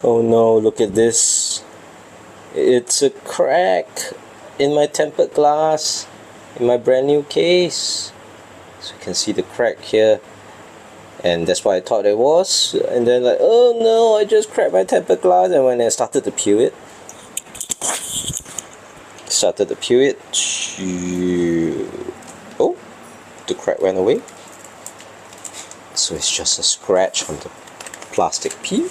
Oh no, look at this. It's a crack in my tempered glass, in my brand new case. So you can see the crack here. And that's what I thought it was. And then like, oh no, I just cracked my tempered glass. And when I started to peel it, oh, the crack went away. So it's just a scratch on the plastic peel.